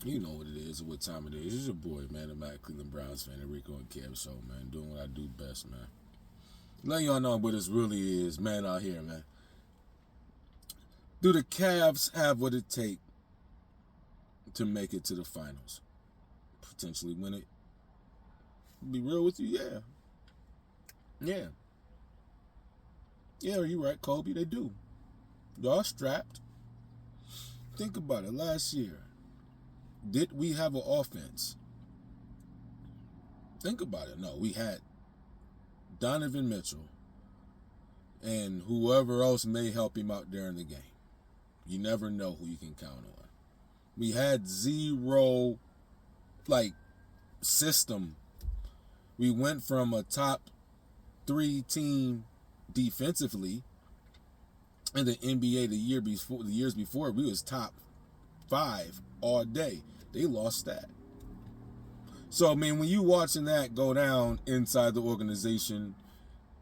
You know what it is and what time it is. It's your boy, man, the Matt Cleveland Browns fan, Enrico and Kev Show, man. Doing what I do best, man. Letting y'all know what this really is, man, out here, man. Do the Cavs have what it takes to make it to the finals? Potentially win it? Be real with you, yeah. Yeah. Yeah, you right, Kobe, they do. Y'all strapped. Think about it. Last year, did we have an offense? Think about it. No, we had Donovan Mitchell and whoever else may help him out during the game. You never know who you can count on. We had zero, like, system. We went from a top 3 team defensively in the NBA the years before we was top 5 all day. They lost that. So I mean, when you watching that go down inside the organization,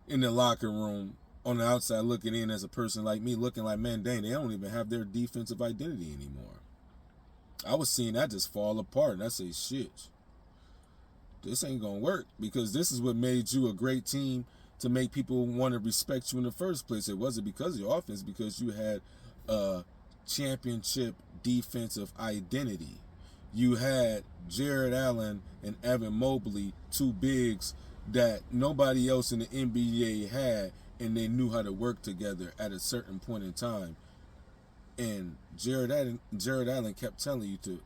in the locker room, on the outside looking in as a person like me, looking like, man, dang, they don't even have their defensive identity anymore. I was seeing that just fall apart, and I say, shit, this ain't gonna work, because this is what made you a great team, to make people want to respect you in the first place. It wasn't because of your offense, because you had a championship defensive identity. You had Jared Allen and Evan Mobley, two bigs that nobody else in the NBA had, and they knew how to work together at a certain point in time. And Jared Allen kept telling you to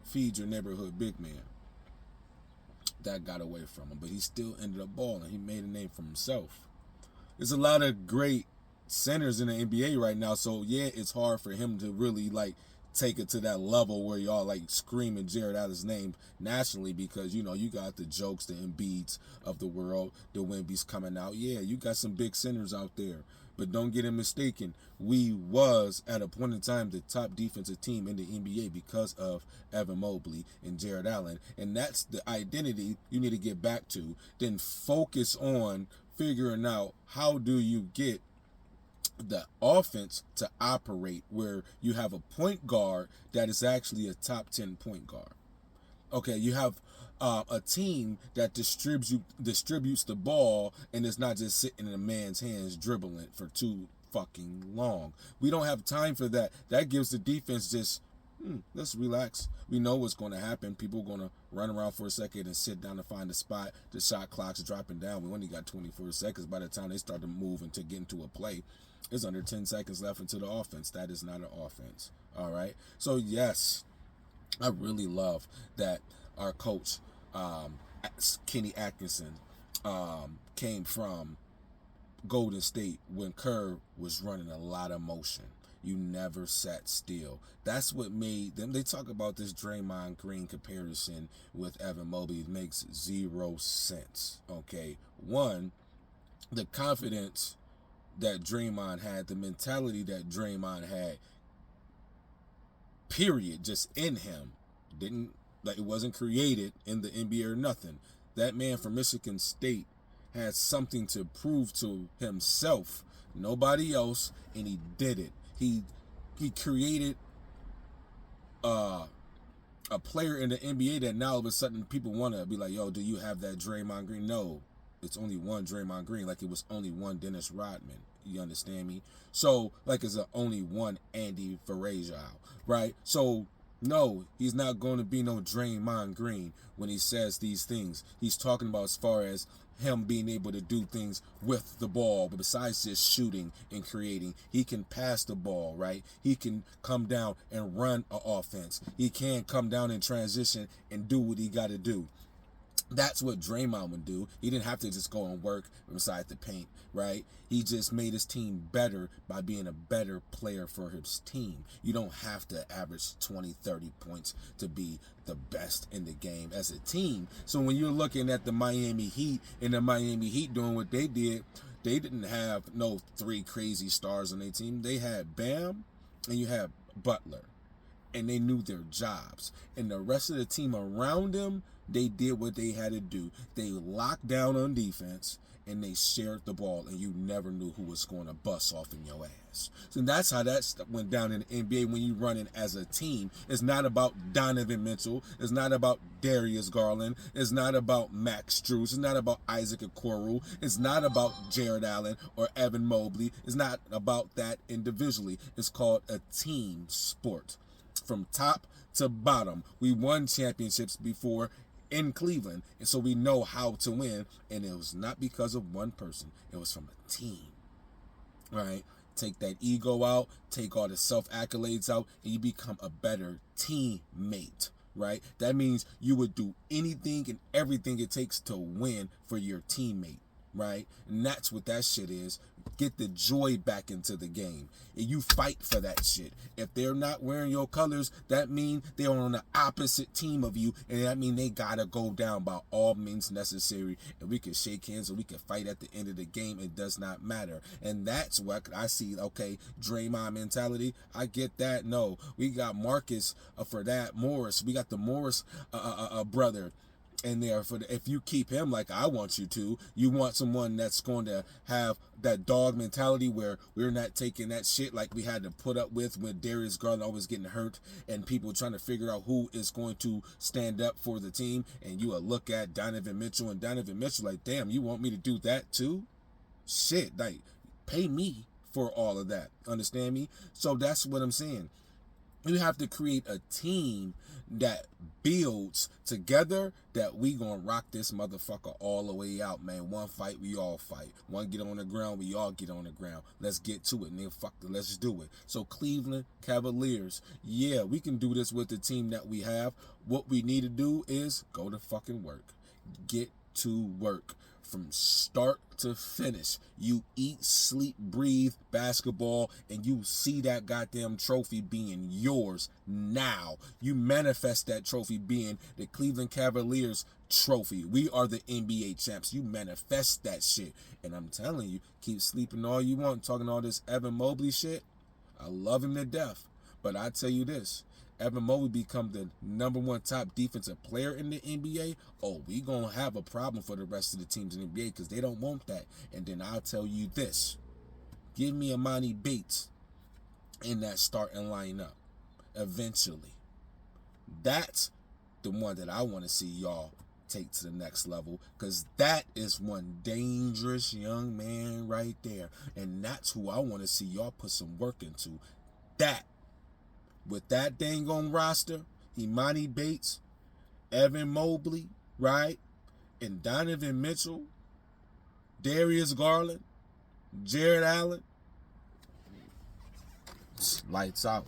feed your neighborhood big man. That got away from him, but he still ended up balling. He made a name for himself. There's a lot of great centers in the NBA right now, so yeah, it's hard for him to really like take it to that level where y'all like screaming Jared Allen's name nationally, because you know you got the Jokes, the Embiids of the world, the Wemby's coming out. Yeah, you got some big centers out there, but don't get it mistaken. We was at a point in time the top defensive team in the NBA because of Evan Mobley and Jared Allen, and that's the identity you need to get back to. Then focus on figuring out how do you get the offense to operate where you have a point guard that is actually a top 10 point guard. Okay, you have a team that distributes the ball, and it's not just sitting in a man's hands dribbling it for too fucking long. We don't have time for that. That gives the defense just, let's relax. We know what's going to happen. People are going to run around for a second and sit down to find a spot. The shot clock's dropping down. We only got 24 seconds. By the time they start to move and to get into a play, there's under 10 seconds left into the offense. That is not an offense. All right? So, yes, I really love that our coach, Kenny Atkinson, came from Golden State when Kerr was running a lot of motion. You never sat still. That's what made them. They talk about this Draymond Green comparison with Evan Mobley. It makes zero sense. Okay, one, the confidence that Draymond had, the mentality that Draymond had, period, just in him, didn't, like, it wasn't created in the NBA or nothing. That man from Michigan State had something to prove to himself, nobody else, and he did it. He created a player in the NBA that now all of a sudden people want to be like, yo, do you have that Draymond Green? No, it's only one Draymond Green, like it was only one Dennis Rodman. You understand me? So, like it's only one Andy Varejao, right? So, no, he's not going to be no Draymond Green when he says these things. He's talking about as far as him being able to do things with the ball, but besides just shooting and creating, he can pass the ball, right? He can come down and run an offense. He can come down in transition and do what he got to do. That's what Draymond would do. He didn't have to just go and work inside the paint, right? He just made his team better by being a better player for his team. You don't have to average 20, 30 points to be the best in the game as a team. So when you're looking at the Miami Heat and the Miami Heat doing what they did, they didn't have no 3 crazy stars on their team. They had Bam and you had Butler, and they knew their jobs. And the rest of the team around them, they did what they had to do. They locked down on defense, and they shared the ball, and you never knew who was going to bust off in your ass. So that's how that stuff went down in the NBA when you running as a team. It's not about Donovan Mitchell. It's not about Darius Garland. It's not about Max Strus. It's not about Isaac Okoro. It's not about Jared Allen or Evan Mobley. It's not about that individually. It's called a team sport. From top to bottom, we won championships before in Cleveland, and so we know how to win, and it was not because of one person. It was from a team. All right? Take that ego out, take all the self-accolades out, and you become a better teammate, right? That means you would do anything and everything it takes to win for your teammate, right? And that's what that shit is. Get the joy back into the game. And you fight for that shit. If they're not wearing your colors, that means they're on the opposite team of you, and that means they gotta go down by all means necessary. And we can shake hands and we can fight at the end of the game. It does not matter. And that's what I see. Okay, Draymond mentality. I get that. No, we got Marcus for that. Morris. We got the Morris brother in there for if you keep him like I want you to, you want someone that's going to have that dog mentality where we're not taking that shit like we had to put up with when Darius Garland always getting hurt and people trying to figure out who is going to stand up for the team, and you will look at Donovan Mitchell and Donovan Mitchell like, damn, you want me to do that too? Shit, like, pay me for all of that. Understand me? So that's what I'm saying. You have to create a team that builds together, that we gonna rock this motherfucker all the way out, man. One fight, we all fight. One get on the ground, we all get on the ground. Let's get to it, nigga. Fuck it, let's do it. So Cleveland Cavaliers, yeah, we can do this with the team that we have. What we need to do is go to fucking work. Get to work. From start to finish, you eat, sleep, breathe basketball, and you see that goddamn trophy being yours now. You manifest that trophy being the Cleveland Cavaliers trophy. We are the NBA champs. You manifest that shit. And I'm telling you, keep sleeping all you want, talking all this Evan Mobley shit. I love him to death. But I tell you this, Evan Mobley become the #1 top defensive player in the NBA, oh, we going to have a problem for the rest of the teams in the NBA because they don't want that. And then I'll tell you this, give me Emoni Bates in that starting lineup eventually. That's the one that I want to see y'all take to the next level, because that is one dangerous young man right there. And that's who I want to see y'all put some work into. That. With that dang on roster, Emoni Bates, Evan Mobley, right? And Donovan Mitchell, Darius Garland, Jared Allen, lights out.